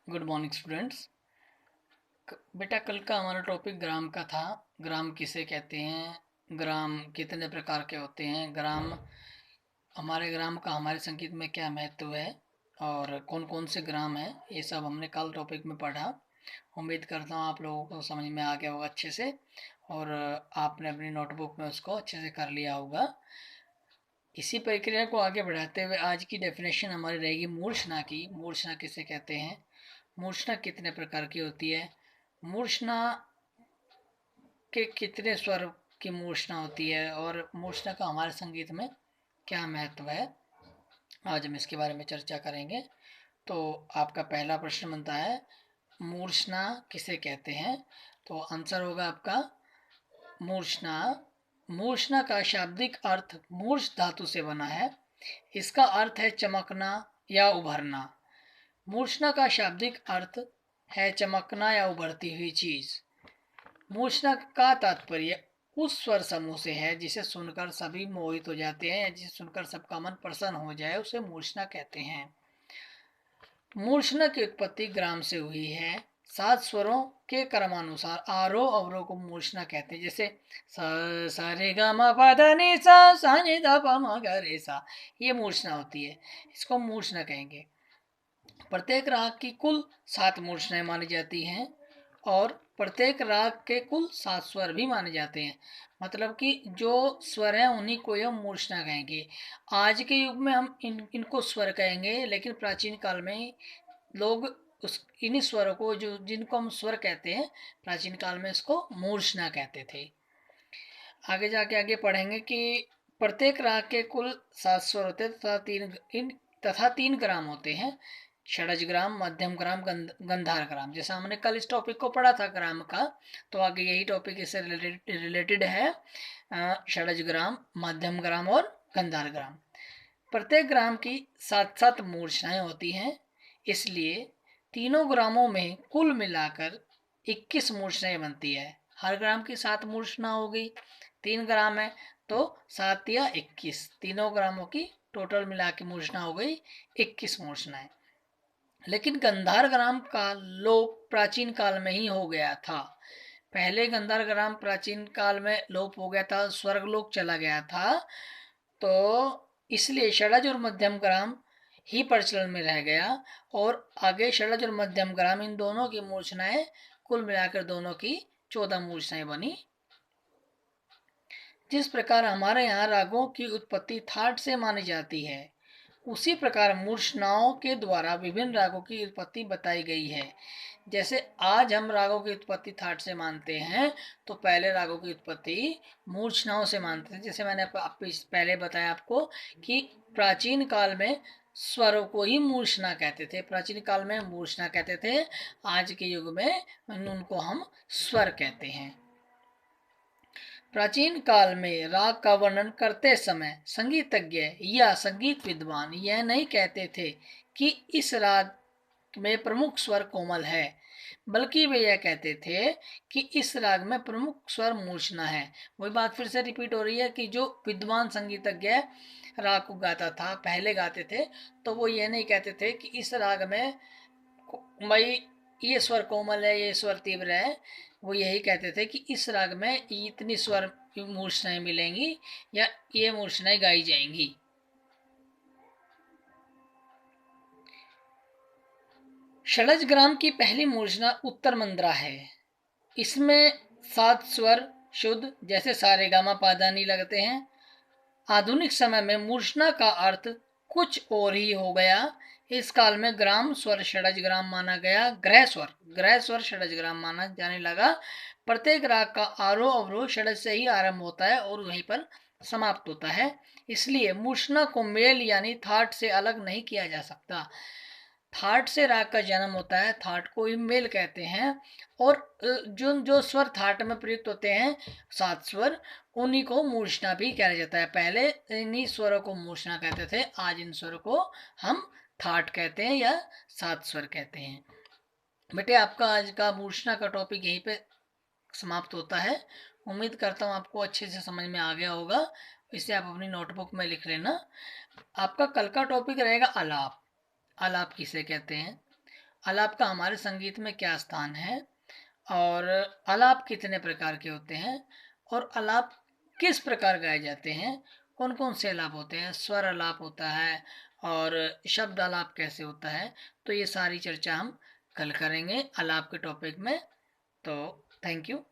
Good morning students. बेटा कल का हमारा टॉपिक ग्राम का था। ग्राम किसे कहते हैं, ग्राम कितने प्रकार के होते हैं, ग्राम हमारे ग्राम का हमारे संगीत में क्या महत्व है और कौन कौन से ग्राम हैं, ये सब हमने कल टॉपिक में पढ़ा। उम्मीद करता हूँ आप लोगों को समझ में आ गया होगा अच्छे से और आपने अपनी नोटबुक में उसको अच्छे से कर लिया होगा। इसी प्रक्रिया को आगे बढ़ाते हुए आज की डेफिनेशन हमारी रहेगी मूर्छना की। मूर्छना किसे कहते हैं, मूर्छना कितने प्रकार की होती है, मूर्छना के कितने स्वर की मूर्छना होती है और मूर्छना का हमारे संगीत में क्या महत्व है, आज हम इसके बारे में चर्चा करेंगे। तो आपका पहला प्रश्न बनता है, मूर्छना किसे कहते हैं। तो आंसर होगा आपका मूर्छना। मूर्छना का शाब्दिक अर्थ मूर्छ धातु से बना है। इसका अर्थ है चमकना या उभरना। मूर्छना का शाब्दिक अर्थ है चमकना या उभरती हुई चीज। मूर्छना का तात्पर्य उस स्वर समूह से है जिसे सुनकर सभी मोहित हो जाते हैं या जिसे सुनकर सबका मन प्रसन्न हो जाए, उसे मूर्छना कहते हैं। मूर्छना की उत्पत्ति ग्राम से हुई है। 7 स्वरों के क्रमानुसार आरोह अवरोह को मूर्छना कहते हैं। जैसे सा रे गा मा पा धा नि सा नि धा पा मा गा रे सा, ये मूर्छना होती है, इसको मूर्छना कहेंगे। प्रत्येक राग की कुल 7 मूर्छनाएं मानी जाती हैं और प्रत्येक राग के कुल 7 स्वर भी माने जाते हैं। मतलब कि जो स्वर हैं उन्हीं को हम मूर्छना कहेंगे। आज के युग में हम इनको स्वर कहेंगे, लेकिन प्राचीन काल में लोग उस इन्हीं स्वरों को, जो जिनको हम स्वर कहते हैं, प्राचीन काल में इसको मूर्छना कहते थे। आगे जाके आगे पढ़ेंगे कि प्रत्येक राग के कुल 7 स्वर होते हैं तथा तीन ग्राम होते हैं। षडज ग्राम, मध्यम ग्राम, गंधार ग्राम। जैसा हमने कल इस टॉपिक को पढ़ा था ग्राम का, तो आगे यही टॉपिक इससे रिलेटेड है। षडज ग्राम, मध्यम ग्राम और गंधार ग्राम। प्रत्येक ग्राम की 7 मूर्छनाएं होती हैं, इसलिए तीनों ग्रामों में कुल मिलाकर 21 मूर्छनाएं बनती है। हर ग्राम की 7 मूर्छना हो गई, 3 ग्राम है तो 7 या 21, तीनों ग्रामों की टोटल मिला के मूर्छना हो गई 21 मूर्छनाएं। लेकिन गंधार ग्राम का लोप प्राचीन काल में ही हो गया था। पहले गंधार ग्राम प्राचीन काल में लोप हो गया था, स्वर्गलोक चला गया था, तो इसलिए षडज और मध्यम ग्राम ही प्रचलन में रह गया और आगे षडज और मध्यम ग्राम, इन दोनों की मूर्छनाएं कुल मिलाकर दोनों की 14 मूर्छनाएं बनी। जिस प्रकार हमारे यहाँ रागों की उत्पत्ति थाट से मानी जाती है, उसी प्रकार मूर्छनाओं के द्वारा विभिन्न रागों की उत्पत्ति बताई गई है। जैसे आज हम रागों की उत्पत्ति थाट से मानते हैं, तो पहले रागों की उत्पत्ति मूर्छनाओं से मानते थे। जैसे मैंने पहले बताया आपको कि प्राचीन काल में स्वरों को ही मूर्छना कहते थे, प्राचीन काल में मूर्छना कहते थे, आज के युग में उनको हम स्वर कहते हैं। प्राचीन काल में राग का वर्णन करते समय संगीतज्ञ या संगीत विद्वान यह नहीं कहते थे कि इस राग में प्रमुख स्वर कोमल है, बल्कि वे यह कहते थे कि इस राग में प्रमुख स्वर मूर्छना है। वही बात फिर से रिपीट हो रही है कि जो विद्वान संगीतज्ञ राग को गाता था, पहले गाते थे, तो वो ये नहीं कहते थे कि इस राग में भाई ये स्वर कोमल है, ये स्वर तीव्र है। वो यही कहते थे कि इस राग में इतनी स्वर मूर्छनाएं मिलेंगी या ये मूर्छनाएं गाई जाएंगी। षडज ग्राम की पहली मूर्छना उत्तर मंद्रा है। इसमें 7 स्वर शुद्ध जैसे सारे गामा पादानी लगते हैं। आधुनिक समय में मूर्छना का अर्थ कुछ और ही हो गया। इस काल में ग्राम स्वर षडज ग्राम माना गया, ग्रह स्वर षडज ग्राम माना जाने लगा। प्रत्येक राग का आरोह अवरोह षडज से ही आरंभ होता है और वहीं पर समाप्त होता है। इसलिए मूर्छना को मेल यानी थाट से अलग नहीं किया जा सकता। थाट से राग का जन्म होता है, थाट को ही मेल कहते हैं। और जो जो स्वर थाट में प्रयुक्त होते हैं, 7 स्वर, उन्हीं को मूर्छना भी कहा जाता है। पहले इन्हीं स्वरों को मूर्छना कहते थे, आज इन स्वरों को हम थाट कहते हैं या 7 स्वर कहते हैं। बेटे आपका आज का मूर्छना का टॉपिक यहीं पे समाप्त होता है। उम्मीद करता हूँ आपको अच्छे से समझ में आ गया होगा। इसे आप अपनी नोटबुक में लिख लेना। आपका कल का टॉपिक रहेगा आलाप। आलाप किसे कहते हैं। आलाप का हमारे संगीत में क्या स्थान है, और आलाप कितने प्रकार के होते हैं, और आलाप किस प्रकार गाए जाते हैं, कौन कौन से आलाप होते हैं, स्वर आलाप होता है और शब्द आलाप कैसे होता है। तो ये सारी चर्चा हम कल करेंगे आलाप के टॉपिक में। तो थैंक यू।